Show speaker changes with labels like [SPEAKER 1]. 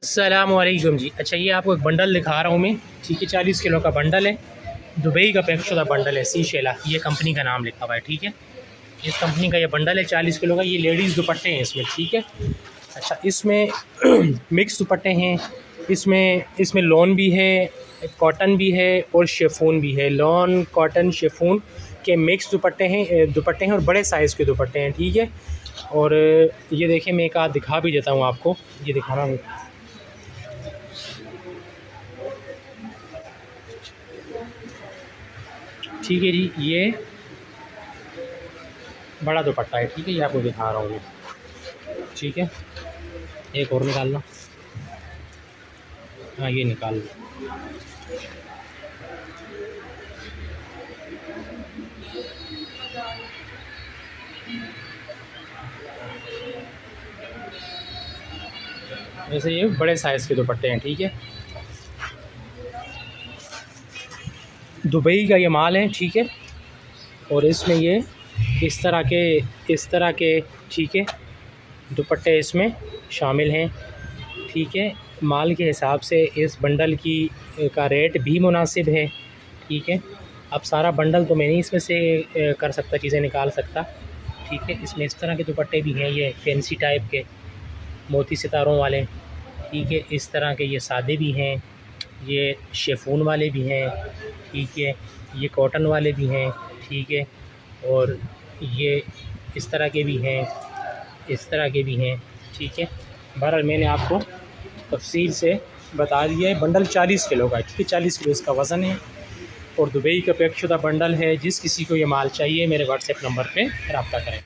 [SPEAKER 1] अस्सलामुअलैकुम जी। अच्छा, ये आपको एक बंडल दिखा रहा हूँ मैं, ठीक है। 40 किलो का बंडल है, दुबई का पैक शुदा बंडल है। सीशेला ये कंपनी का नाम लिखा हुआ है, ठीक है। इस कंपनी का ये बंडल है 40 किलो का। ये लेडीज़ दुपट्टे हैं इसमें, ठीक है। अच्छा, इसमें मिक्स दुपट्टे हैं। इसमें लॉन भी है, कॉटन भी है और शेफून भी है। लॉन, कॉटन, शेफून के मिक्स दुपट्टे हैं और बड़े साइज़ के दुपट्टे हैं, ठीक है। और ये देखिए, मैं एक आध दिखा भी देता हूँ आपको, ये दिखाना हूँ। ठीक है जी, ये बड़ा दुपट्टा है, ठीक है। ये आपको दिखा रहा हूँ मैं, ठीक है। एक और निकालना, हाँ ये निकाल लो। वैसे ये बड़े साइज़ के दुपट्टे हैं, ठीक है। दुबई का ये माल है, ठीक है। और इसमें ये इस तरह के ठीक है, दुपट्टे इसमें शामिल हैं, ठीक है। माल के हिसाब से इस बंडल का रेट भी मुनासिब है, ठीक है। अब सारा बंडल तो मैं नहीं इसमें से कर सकता, चीज़ें निकाल सकता, ठीक है। इसमें इस तरह के दुपट्टे भी हैं, ये फैंसी टाइप के मोती सितारों वाले, ठीक है। इस तरह के ये सादे भी हैं, ये शेफून वाले भी हैं, ठीक है। ये कॉटन वाले भी हैं, ठीक है। और ये इस तरह के भी हैं, इस तरह के भी हैं, ठीक है। बहरहाल मैंने आपको तफसील से बता दिया है। बंडल 40 किलो का है, ठीक है। 40 किलो इसका वज़न है और दुबई का पैक शुदा बंडल है। जिस किसी को ये माल चाहिए मेरे व्हाट्सएप नंबर पे रब्ता करें।